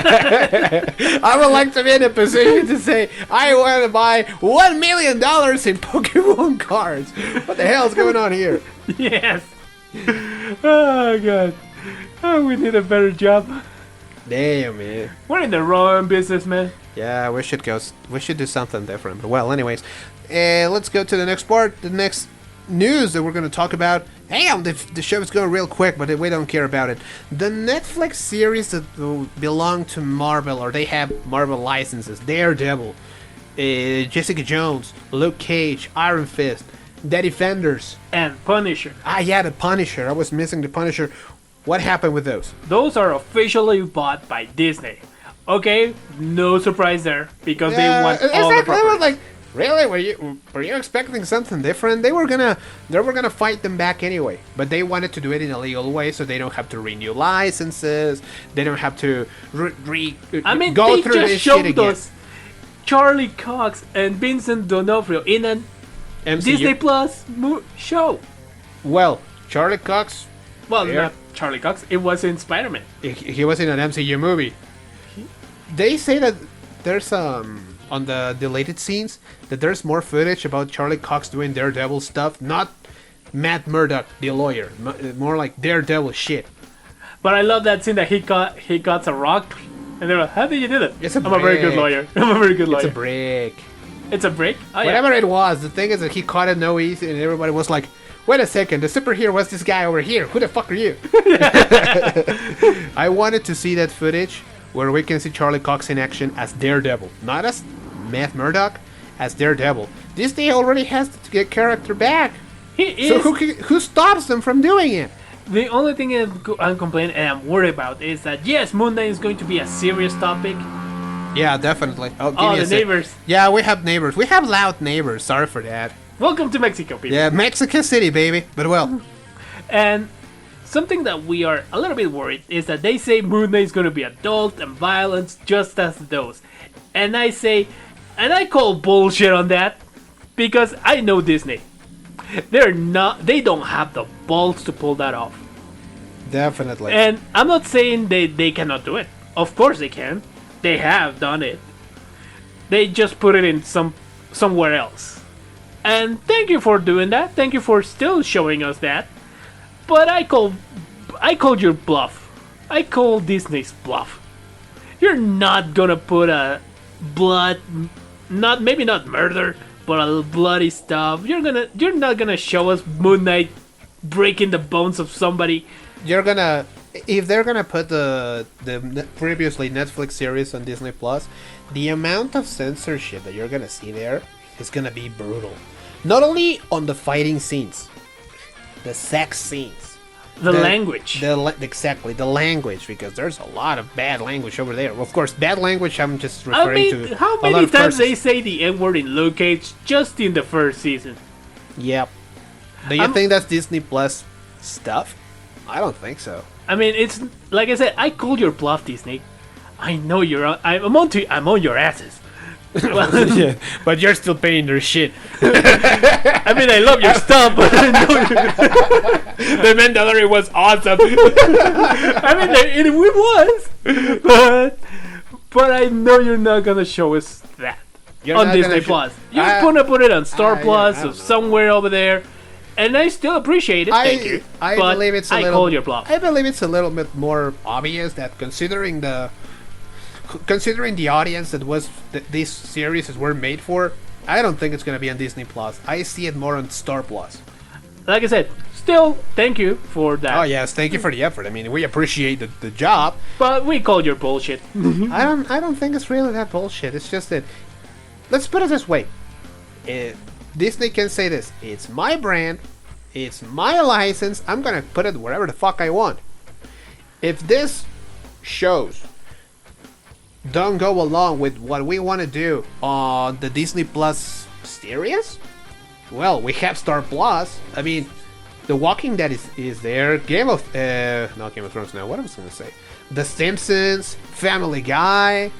S4: I would like to be in a position to say, I want to buy $1 million in Pokemon cards. What the hell is going on here?
S5: Yes. Oh god. Oh, we need a better job.
S4: Damn, man.
S5: We're in the wrong business, man.
S4: Yeah, we should go. We should do something different. But well, anyways, let's go to the next part. The next news that we're going to talk about. Damn, the show is going real quick, but we don't care about it. The Netflix series that belong to Marvel, or they have Marvel licenses. Daredevil, Jessica Jones, Luke Cage, Iron Fist, The Defenders.
S5: And Punisher.
S4: Ah, yeah, the Punisher. I was missing the Punisher. What happened with those?
S5: Those are officially bought by Disney. Okay, no surprise there because they want all the
S4: exactly. I was
S5: properties.
S4: like, really? Were you expecting something different? They were gonna fight them back anyway, but they wanted to do it in a legal way, so they don't have to renew licenses. They don't have to go
S5: they
S4: through
S5: just
S4: this shit
S5: showed
S4: again.
S5: us Charlie Cox and Vincent D'Onofrio in an
S4: MCU.
S5: Disney Plus show.
S4: Well,
S2: Charlie Cox,
S5: Well,
S2: Where?
S5: not Charlie Cox. It was in Spider-Man.
S2: he was in an MCU movie.
S4: They say that there's on the deleted scenes that there's more footage about Charlie Cox doing Daredevil stuff, not Matt Murdock, the lawyer, more like Daredevil shit.
S5: But I love that scene that he got a rock, and they're like, "How did you do that?"
S4: It's a
S5: I'm a very good
S4: brick.
S5: lawyer. I'm a very good lawyer.
S4: It's a break.
S5: It's a break. Oh, yeah.
S4: Whatever it was, the thing is that he caught it no easy, and everybody was like, "Wait a second, the superhero was this guy over here. Who the fuck are you?" I wanted to see that footage where we can see Charlie Cox in action as Daredevil, not as Matt Murdock, as Daredevil. Disney already has to get character back,
S5: He is.
S4: so who stops them from doing it?
S5: The only thing I'm complaining and I'm worried about is that yes, Moon Knight is going to be a serious topic.
S4: Yeah, definitely. Oh, give
S5: Oh,
S4: me a
S5: the
S4: sec.
S5: neighbors.
S4: Yeah, we have neighbors. We have loud neighbors. Sorry for that.
S5: Welcome to Mexico, people.
S4: Yeah, Mexico City, baby. But well,
S5: And something that we are a little bit worried is that they say Moon Knight is going to be adult and violence just as those. And I say, and I call bullshit on that because I know Disney. They don't have the balls to pull that off.
S4: definitely.
S5: And I'm not saying they cannot do it. Of course they can. They have done it. They just put it in somewhere else. And thank you for doing that. Thank you for still showing us that. But I called your bluff. I call Disney's bluff. You're not gonna put a blood, maybe not murder, but a bloody stuff. You're not gonna show us Moon Knight breaking the bones of somebody.
S4: You're gonna, if they're gonna put the previously Netflix series on Disney Plus, the amount of censorship that you're gonna see there is gonna be brutal. Not only on the fighting scenes, the sex scenes,
S5: The language.
S4: exactly the language, because there's a lot of bad language over there. Of course, bad language. I'm just
S5: I
S4: referring
S5: mean,
S4: to
S5: how
S4: a lot
S5: many
S4: of
S5: times
S4: curses.
S5: they say the N-word in Luke Cage just in the first season?
S4: Yep. Do you think that's Disney Plus stuff? I don't think so.
S5: I mean, it's like I said. I called your bluff, Disney. I know you're. I'm on your asses. Well,
S4: Yeah, but you're still paying their shit.
S5: I mean, I love your stuff, but I know
S4: The Mandalorian was awesome.
S5: I mean, it was, but I know you're not gonna show us that
S4: You're
S5: on
S4: not
S5: Disney
S4: gonna
S5: Plus. You're gonna put it on Star
S4: yeah,
S5: Plus
S4: I
S5: or
S4: don't know.
S5: somewhere over there, and I still appreciate it. Thank you.
S4: I
S5: but
S4: believe it's a
S5: I
S4: little.
S5: called your bluff.
S4: I believe it's a little bit more obvious that considering the audience that was these series were made for, I don't think it's gonna be on Disney Plus. I see it more on Star Plus.
S5: Like I said, still thank you for that.
S4: Oh yes, thank you for the effort. I mean, we appreciate the job.
S5: But we called your bullshit.
S4: I don't think it's really that bullshit. It's just that, let's put it this way. Disney can say this. It's my brand. It's my license. I'm gonna put it wherever the fuck I want. If this shows don't go along with what we want to do on the Disney Plus series, well, we have Star Plus. I mean, The Walking Dead is there. Not Game of Thrones now. What was I gonna say? The Simpsons, Family Guy,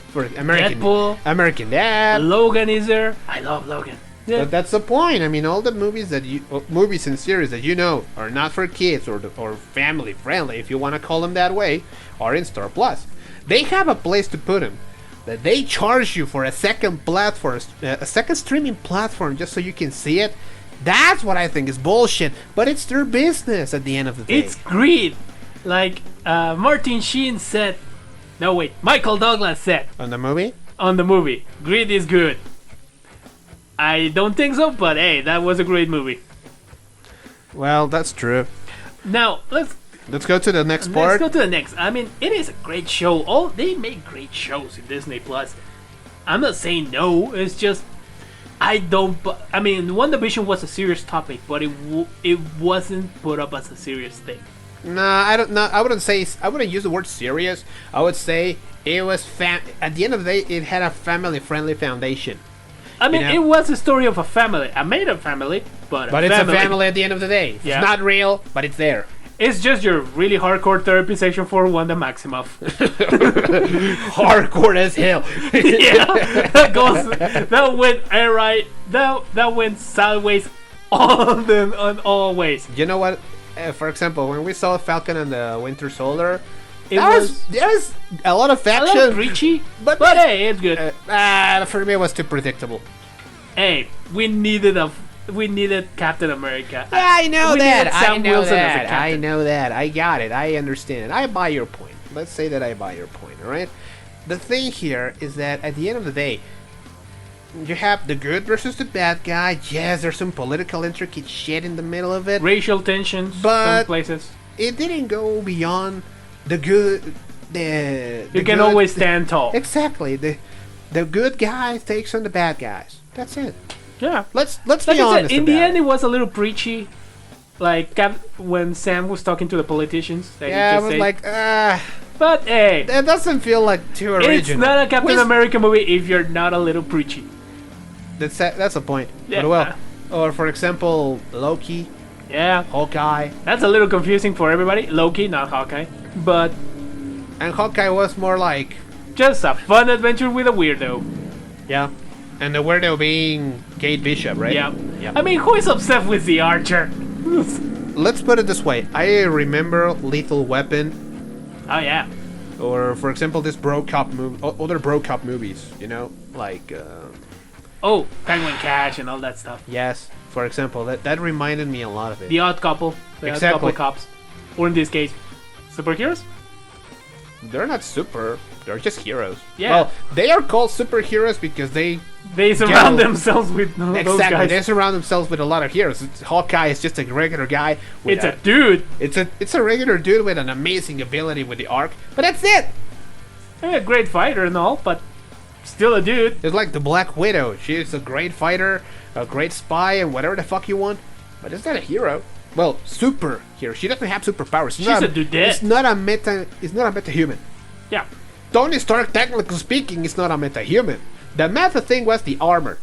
S4: for
S5: Deadpool.
S4: American Dad.
S5: Logan is there. I love Logan. Yeah.
S4: But that's the point. I mean, all the movies movies and series that you know are not for kids or family friendly, if you want to call them that way, are in Star Plus. They have a place to put them. That they charge you for a second platform, a second streaming platform, just so you can see it. That's what I think is bullshit. But it's their business at the end of the day.
S5: It's greed. Like Martin Sheen said. No, wait. Michael Douglas said
S4: on the movie.
S5: on the movie, greed is good. I don't think so, but hey, that was a great movie.
S4: Well, that's true.
S5: Now, let's
S4: go to the next part.
S5: go to the next. I mean, it is a great show. They make great shows in Disney Plus. I'm not saying no. It's just I mean, WandaVision was a serious topic, but it wasn't put up as a serious thing.
S4: Nah, I don't know. I wouldn't use the word serious. I would say it was at the end of the day, it had a family-friendly foundation.
S5: I mean,
S4: You know?
S5: it was a story of a family. I made a family, but
S4: But it's a family at the end of the day.
S5: Yeah.
S4: It's not real, but it's there.
S5: It's just your really hardcore therapy section for Wanda Maximoff.
S4: Hardcore as hell.
S5: Yeah, that went right. That went sideways on all ways.
S4: You know what? for example, when we saw Falcon and the Winter Soldier,
S5: It
S4: there was a lot of
S5: a
S4: action,
S5: little preachy,
S4: but
S5: but hey, it's good.
S4: For me, it was too predictable.
S5: Hey, we needed Captain America.
S4: Yeah, I know
S5: We
S4: that.
S5: needed Sam
S4: I know
S5: Wilson as a
S4: that. I
S5: captain.
S4: know that. I got it. I understand. I buy your point. Let's say that I buy your point. All right. The thing here is that at the end of the day, you have the good versus the bad guy. Yes, there's some political intricate shit in the middle of it.
S5: Racial tensions,
S4: But-
S5: some places.
S4: It didn't go beyond the good. The
S5: You can
S4: good-
S5: always stand tall.
S4: Exactly. The good guys takes on the bad guys. That's it.
S5: Yeah.
S4: Let's
S5: Like
S4: be
S5: I said,
S4: honest.
S5: in the
S4: about
S5: end, it was a little preachy. Like when Sam was talking to the politicians, that he
S4: Yeah, I
S5: just
S4: was
S5: said,
S4: like,
S5: but hey,
S4: that doesn't feel like too original.
S5: it's not a Captain
S4: We-
S5: America movie if you're not a little preachy.
S4: That's a point.
S5: Yeah.
S4: But well, or for example, Loki,
S5: Yeah,
S4: Hawkeye,
S5: that's a little confusing for everybody. Loki, not Hawkeye, but
S4: and Hawkeye was more like,
S5: just a fun adventure with a weirdo.
S4: yeah, and the weirdo being Kate Bishop, right?
S5: Yeah.
S4: Yeah.
S5: I mean, who is obsessed with the Archer?
S4: Let's put it this way. I remember Lethal Weapon,
S5: Oh yeah.
S4: or for example, this Bro Cop movie, other Bro Cop movies. You know, like
S5: Oh, Penguin Cash and all that stuff.
S4: yes, for example, that reminded me a lot of it.
S5: The Odd Couple. The Odd
S4: Exactly.
S5: Couple cops. Or in this case, superheroes?
S4: They're not super. They're just heroes.
S5: Yeah.
S4: Well, they are called superheroes because they
S5: They surround
S4: Get-
S5: themselves with those
S4: exactly
S5: guys.
S4: they surround themselves with a lot of heroes. Hawkeye is just a regular guy. With
S5: It's a dude.
S4: It's a regular dude with an amazing ability with the arc, but that's it.
S5: A great fighter and all, but still a dude.
S4: It's like the Black Widow. She's a great fighter, a great spy, and whatever the fuck you want. But it's not a hero. Well, super hero. She doesn't have superpowers. She's
S5: a dudette.
S4: It's not a meta. It's not a meta human.
S5: Yeah.
S4: Tony Stark, technically speaking, is not a meta human. The meta thing was the armor.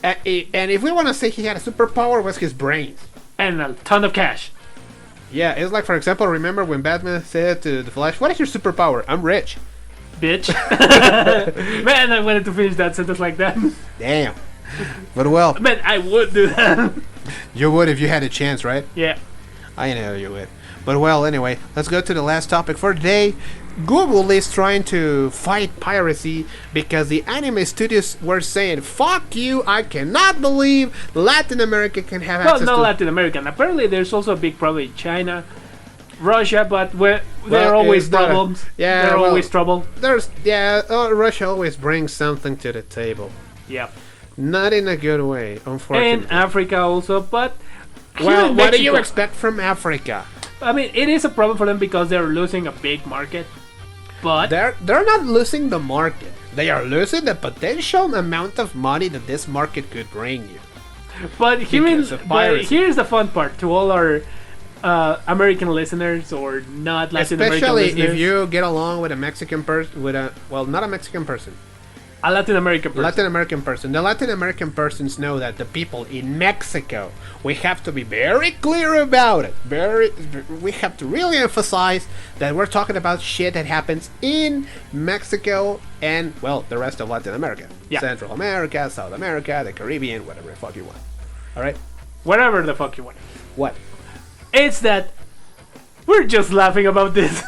S4: And if we want to say he had a superpower, was his brains.
S5: And a ton of cash.
S4: Yeah, it's like, for example, remember when Batman said to the Flash, "What is your superpower? I'm rich."
S5: Bitch. Man, I wanted to finish that sentence like that.
S4: Damn. But well,
S5: Man, I would do that.
S4: you would if you had a chance, right?
S5: Yeah.
S4: I know you would. But well, anyway, let's go to the last topic for today. Google is trying to fight piracy because the anime studios were saying, "Fuck you, I cannot believe Latin America can have
S5: Well,
S4: access
S5: not
S4: to..."
S5: Latin American. Apparently, there's also a big problem in China, Russia, but there
S4: Well,
S5: are always
S4: it's not a-
S5: problems.
S4: yeah,
S5: there are
S4: well-
S5: always trouble.
S4: Russia always brings something to the table.
S5: Yeah.
S4: Not in a good way, unfortunately.
S5: And Africa also, but here
S4: well,
S5: in
S4: what do you
S5: Mexico-
S4: expect from Africa?
S5: I mean, it is a problem for them because they're losing a big market. But
S4: They're not losing the market. They are losing the potential amount of money that this market could bring you. because of piracy.
S5: here's the fun part to all our American listeners or not Latin American
S4: Especially
S5: listeners.
S4: if you get along with a Mexican person, not a Mexican person,
S5: a Latin American person.
S4: Latin American person. The Latin American persons know that the people in Mexico, we have to be very clear about it. We have to really emphasize that we're talking about shit that happens in Mexico and, well, the rest of Latin America.
S5: Yeah.
S4: Central America, South America, the Caribbean, whatever the fuck you want. Alright?
S5: Whatever the fuck you want.
S4: What?
S5: It's that we're just laughing about this.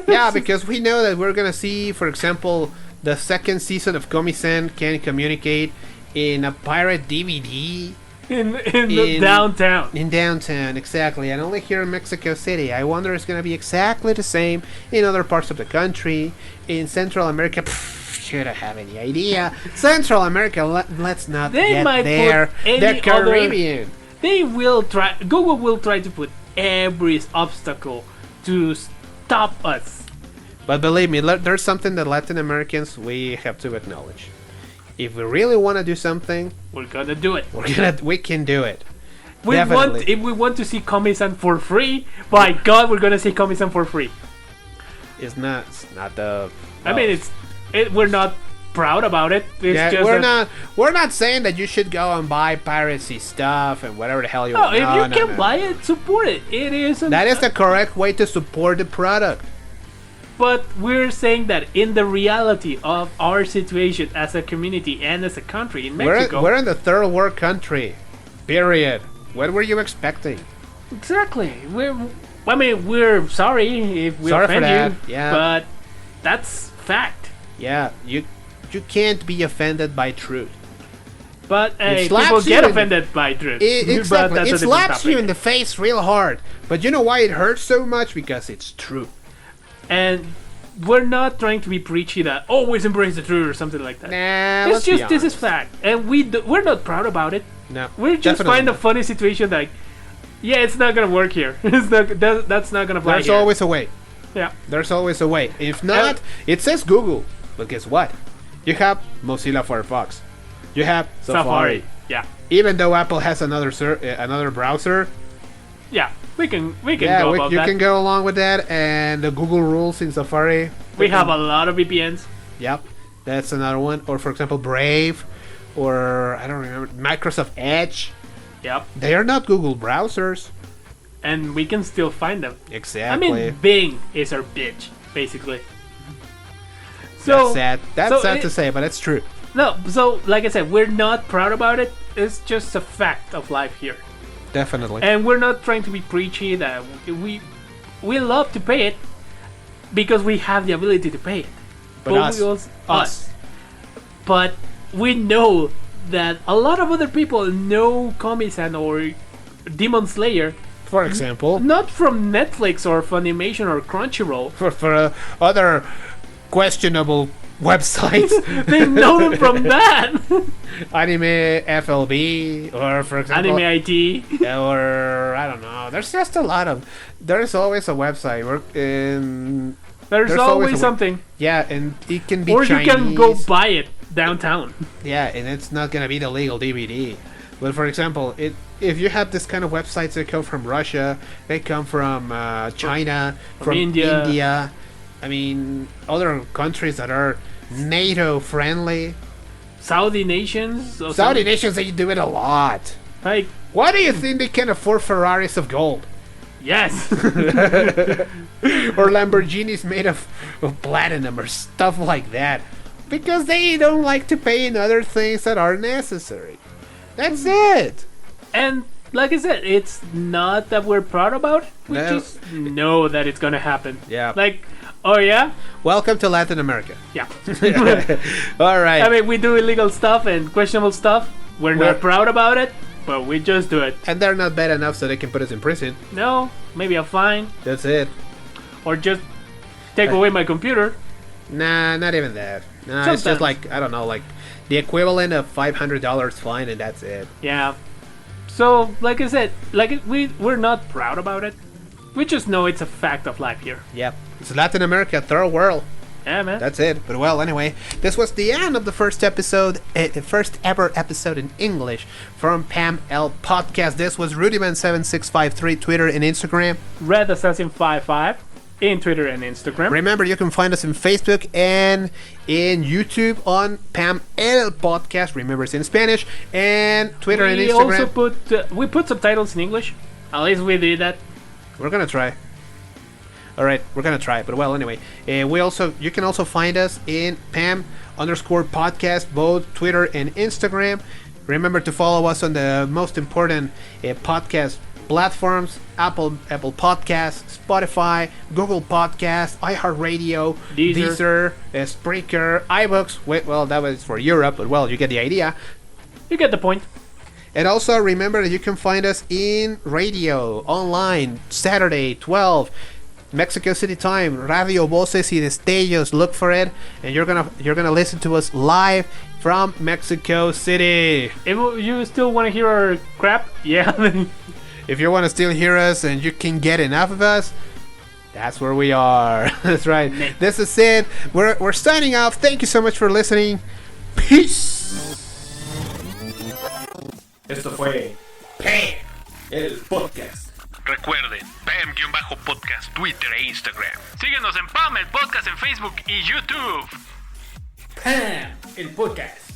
S4: Yeah, because we know that we're gonna see, for example, the second season of Komi-san can communicate in a pirate DVD
S5: in the downtown.
S4: in downtown, exactly, and only here in Mexico City. I wonder if it's gonna be exactly the same in other parts of the country. In Central America, should I have any idea? Central America, let's not
S5: They
S4: get
S5: might
S4: there.
S5: put any
S4: The Caribbean.
S5: They will try. Google will try to put every obstacle to stop us.
S4: But believe me, there's something that Latin Americans, we have to acknowledge. If we really want to do something,
S5: We're gonna do it.
S4: we can do it.
S5: We
S4: Definitely.
S5: want if we want to see Komi-san for free. By God, we're gonna see Komi-san for free.
S4: It's not the.
S5: I mean, we're not proud about it. It's
S4: Yeah,
S5: just
S4: we're not saying that you should go and buy piracy stuff and whatever the hell you
S5: No,
S4: want.
S5: if you can buy it, support it. It is.
S4: That is the correct way to support the product.
S5: But we're saying that in the reality of our situation as a community and as a country in Mexico,
S4: We're in the third world country. Period. What were you expecting?
S5: Exactly. We're sorry if we
S4: Sorry for
S5: offend
S4: that,
S5: you.
S4: yeah.
S5: But that's fact.
S4: Yeah, you can't be offended by truth.
S5: But hey,
S4: slaps
S5: people
S4: you
S5: get
S4: in-
S5: offended by truth. But
S4: Exactly.
S5: that's a
S4: It
S5: different
S4: slaps you
S5: topic.
S4: in the face real hard. But you know why it hurts so much? Because it's true.
S5: And we're not trying to be preachy that always embrace the truth or something like that.
S4: Nah,
S5: It's just this is fact, and we're not proud about it.
S4: No,
S5: We just
S4: definitely
S5: find a
S4: not.
S5: funny situation like, yeah, it's not gonna work here. That's not gonna fly
S4: There's
S5: here.
S4: always a way.
S5: Yeah.
S4: There's always a way. If not, it says Google. But guess what? You have Mozilla Firefox. You have Safari.
S5: Yeah.
S4: Even though Apple has another browser,
S5: Yeah. We can
S4: yeah,
S5: go about
S4: you
S5: that.
S4: can go along with that. And the Google rules in Safari.
S5: We have a lot of VPNs.
S4: Yep, that's another one. Or for example, Brave, or I don't remember, Microsoft Edge.
S5: Yep.
S4: They are not Google browsers.
S5: And we can still find them.
S4: Exactly.
S5: I mean, Bing is our bitch, basically. So
S4: that's sad. That's
S5: so
S4: sad
S5: it-
S4: to say, but it's true.
S5: No, so like I said, we're not proud about it. It's just a fact of life here.
S4: Definitely.
S5: And we're not trying to be preachy that we love to pay it because we have the ability to pay it.
S4: But us.
S5: we us. But we know that a lot of other people know Komi-san or Demon Slayer
S4: For example,
S5: not from Netflix or Funimation or Crunchyroll.
S4: for other questionable websites,
S5: They know them from that.
S4: Anime FLB, or for example,
S5: Anime IT.
S4: or I don't know. There's just a lot of. There's always a website.
S5: There's
S4: always
S5: always
S4: a
S5: something.
S4: Yeah, and it can be
S5: Or
S4: Chinese.
S5: you can go buy it downtown.
S4: Yeah, and it's not gonna be the legal DVD. But for example, if you have this kind of websites that come from Russia, they come from China, from
S5: India.
S4: I mean, other countries that are NATO friendly.
S5: Saudi nations. Or
S4: Saudi
S5: something.
S4: nations, they do it a lot.
S5: Like,
S4: Why do you think they can afford Ferraris of gold?
S5: yes.
S4: Or Lamborghinis made of platinum or stuff like that? Because they don't like to pay in other things that are necessary. That's it.
S5: And like I said, it's not that we're proud about it. We
S4: No.
S5: just know that it's gonna happen.
S4: Yeah.
S5: Like, oh yeah?
S4: Welcome to Latin America.
S5: Yeah.
S4: All right.
S5: I mean, we do illegal stuff and questionable stuff. We're
S4: Well-
S5: not proud about it, but we just do it.
S4: And they're not bad enough so they can put us in prison.
S5: No, maybe a fine.
S4: That's it.
S5: Or just take away my computer.
S4: Nah, not even that. Nah, it's just
S5: Sometimes.
S4: like, I don't know, like the equivalent of $500 fine, and that's it.
S5: Yeah. So, like I said, we're not proud about it. We just know it's a fact of life here.
S4: Yep. It's Latin America, third world.
S5: Yeah, man.
S4: That's it. But well, anyway, this was the end of the first episode, the first ever episode in English from Pam L Podcast. This was Rudyman7653, Twitter and Instagram.
S5: Red Assassin 55 in Twitter and Instagram.
S4: Remember, you can find us in Facebook and in YouTube on Pam L Podcast. Remember, it's in Spanish, and Twitter and
S5: We
S4: Instagram.
S5: also put subtitles in English. At least we did that.
S4: We're gonna try. All right, we're gonna try. But well, anyway, you can also find us in Pam_podcast, both Twitter and Instagram. Remember to follow us on the most important podcast platforms: Apple Podcasts, Spotify, Google Podcasts, iHeartRadio,
S5: Deezer.
S4: Spreaker, iBooks. Well, that was for Europe, but well, you get the idea.
S5: You get the point.
S4: And also remember that you can find us in radio, online, Saturday, 12, Mexico City time, Radio Voces y Destellos. Look for it, and you're gonna listen to us live from Mexico City.
S5: If you still want to hear our crap, yeah.
S4: If you want to still hear us and you can get enough of us, that's where we are. That's right. This is it. We're signing off. Thank you so much for listening. Peace.
S2: Esto fue Pam, el podcast.
S1: Recuerden, Pam-podcast, Twitter e Instagram. Síguenos en Pam, el podcast en Facebook y YouTube.
S2: Pam, el podcast.